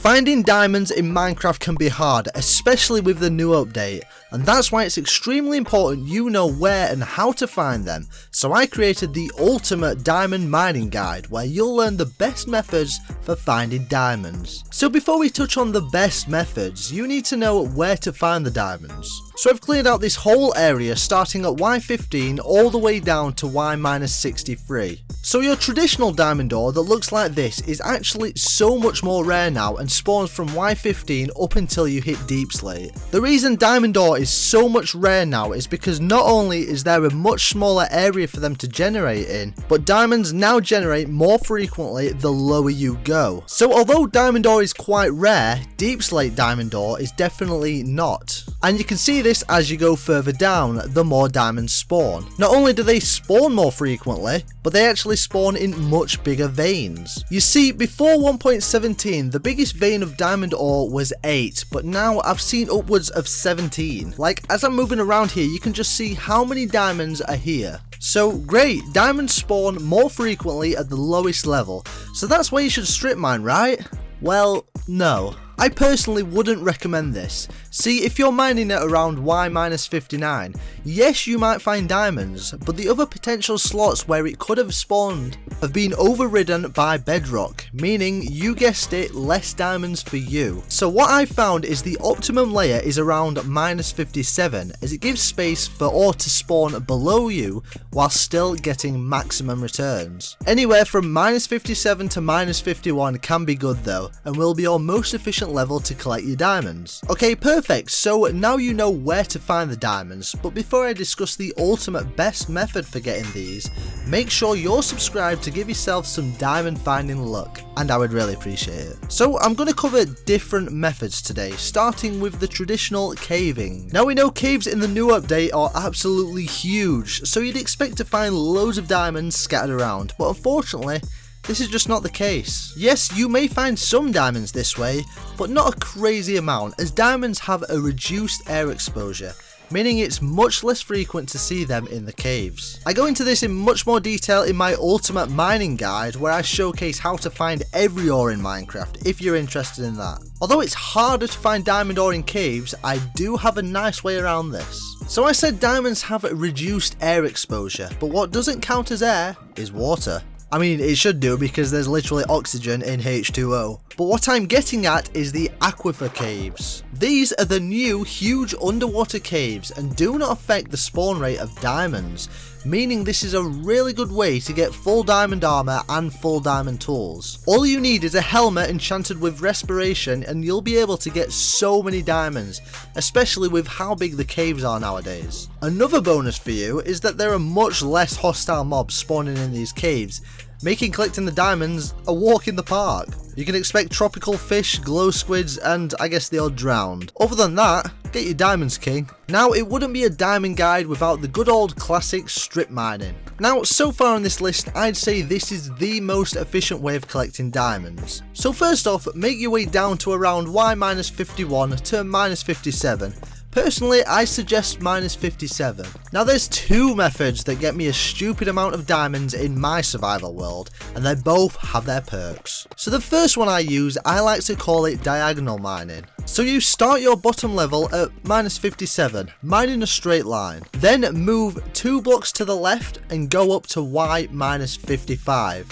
Finding diamonds in Minecraft can be hard, especially with the new update, and that's why it's extremely important you know where and how to find them. So I created the ultimate diamond mining guide where you'll learn the best methods for finding diamonds. So before we touch on the best methods, you need to know where to find the diamonds. So I've cleared out this whole area starting at Y15 all the way down to Y-63. So your traditional diamond ore that looks like this is actually so much more rare now and spawns from Y15 up until you hit deep slate. The reason diamond ore is so much rare now is because not only is there a much smaller area for them to generate in, but diamonds now generate more frequently the lower you go. So although diamond ore is quite rare, deep slate diamond ore is definitely not. And you can see this as you go further down, the more diamonds spawn. Not only do they spawn more frequently, but they actually spawn in much bigger veins. You see, before 1.17, the biggest vein of diamond ore was 8, but now I've seen upwards of 17. Like, as I'm moving around here, you can just see how many diamonds are here. So great, diamonds spawn more frequently at the lowest level, so that's why you should strip mine, right? Well, no. I personally wouldn't recommend this. See, if you're mining at around Y-59, yes, you might find diamonds, but the other potential slots where it could have spawned have been overridden by bedrock, meaning, you guessed it, less diamonds for you. So what I found is the optimum layer is around -57, as it gives space for ore to spawn below you while still getting maximum returns. Anywhere from -57 to -51 can be good though, and will be your most efficient level to collect your diamonds. Okay, perfect, so now you know where to find the diamonds, but before I discuss the ultimate best method for getting these, make sure you're subscribed to give yourself some diamond finding luck, and I would really appreciate it. So I'm going to cover different methods today, starting with the traditional caving. Now we know caves in the new update are absolutely huge, so you'd expect to find loads of diamonds scattered around, but unfortunately, this is just not the case. Yes, you may find some diamonds this way, but not a crazy amount, as diamonds have a reduced air exposure, meaning it's much less frequent to see them in the caves. I go into this in much more detail in my ultimate mining guide, where I showcase how to find every ore in Minecraft if you're interested in that. Although it's harder to find diamond ore in caves, I do have a nice way around this. So I said diamonds have a reduced air exposure, but what doesn't count as air is water. I mean, it should do because there's literally oxygen in H2O. But what I'm getting at is the Aquifer caves. These are the new huge underwater caves and do not affect the spawn rate of diamonds, meaning this is a really good way to get full diamond armor and full diamond tools. All you need is a helmet enchanted with respiration and you'll be able to get so many diamonds, especially with how big the caves are nowadays. Another bonus for you is that there are much less hostile mobs spawning in these caves, making collecting the diamonds a walk in the park. You can expect tropical fish, glow squids, and I guess the odd drowned. Other than that, get your diamonds, king. Now, it wouldn't be a diamond guide without the good old classic strip mining. Now, so far on this list, I'd say this is the most efficient way of collecting diamonds. So first off, make your way down to around Y-51 to -57. Personally, I suggest -57. Now there's two methods that get me a stupid amount of diamonds in my survival world, and they both have their perks. So the first one I use, I like to call it diagonal mining. So you start your bottom level at -57, mining a straight line. Then move 2 blocks to the left and go up to Y-55.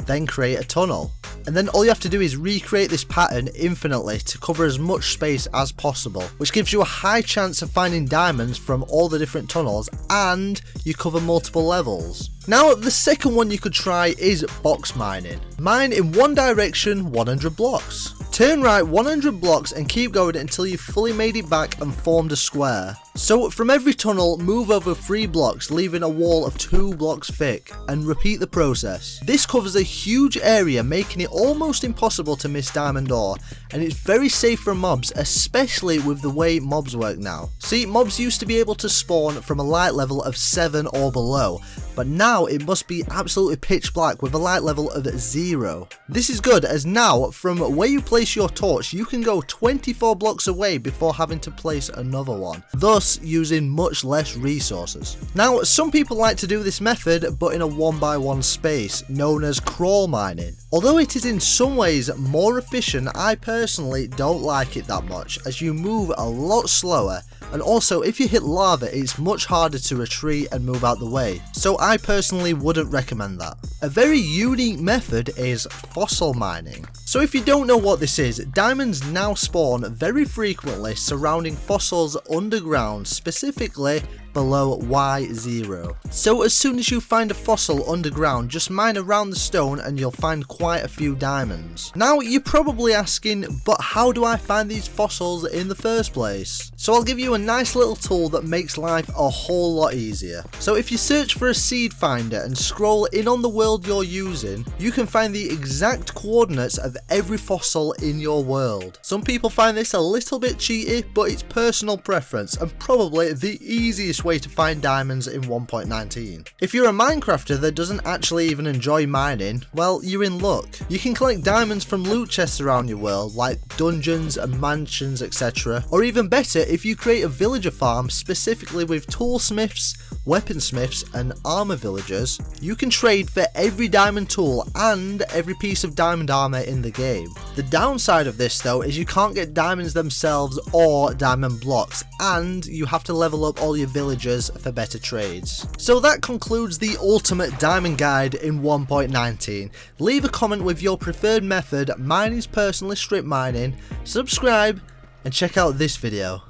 Then create a tunnel. And then all you have to do is recreate this pattern infinitely to cover as much space as possible, which gives you a high chance of finding diamonds from all the different tunnels, and you cover multiple levels. Now, the second one you could try is box mining. Mine in one direction 100 blocks. Turn right 100 blocks and keep going until you've fully made it back and formed a square. So from every tunnel, move over 3 blocks, leaving a wall of 2 blocks thick, and repeat the process. This covers a huge area, making it almost impossible to miss diamond ore, and it's very safe for mobs, especially with the way mobs work now. See, mobs used to be able to spawn from a light level of 7 or below, but now it must be absolutely pitch black with a light level of 0. This is good, as now, from where you place your torch, you can go 24 blocks away before having to place another one. Thus, thus using much less resources. Now, some people like to do this method but in a 1x1 space, known as crawl mining. Although it is in some ways more efficient, I personally don't like it that much, as you move a lot slower, and also if you hit lava it's much harder to retreat and move out the way, so I personally wouldn't recommend that. A very unique method is fossil mining. So if you don't know what this is, diamonds now spawn very frequently surrounding fossils underground, specifically below Y0. So as soon as you find a fossil underground, just mine around the stone and you'll find quite a few diamonds. Now you're probably asking, but how do I find these fossils in the first place? So I'll give you a nice little tool that makes life a whole lot easier. So if you search for a seed finder and scroll in on the world you're using, you can find the exact coordinates of every fossil in your world. Some people find this a little bit cheaty, but it's personal preference and probably the easiest way to find diamonds in 1.19. If you're a Minecrafter that doesn't actually even enjoy mining, well, you're in luck. You can collect diamonds from loot chests around your world, like dungeons and mansions, etc. Or even better, if you create a villager farm specifically with toolsmiths, weaponsmiths and armor villagers, you can trade for every diamond tool and every piece of diamond armor in the game. The downside of this though is you can't get diamonds themselves or diamond blocks, and you have to level up all your villagers for better trades. So that concludes the ultimate diamond guide in 1.19. Leave a comment with your preferred method. Mine is personally strip mining. Subscribe and check out this video.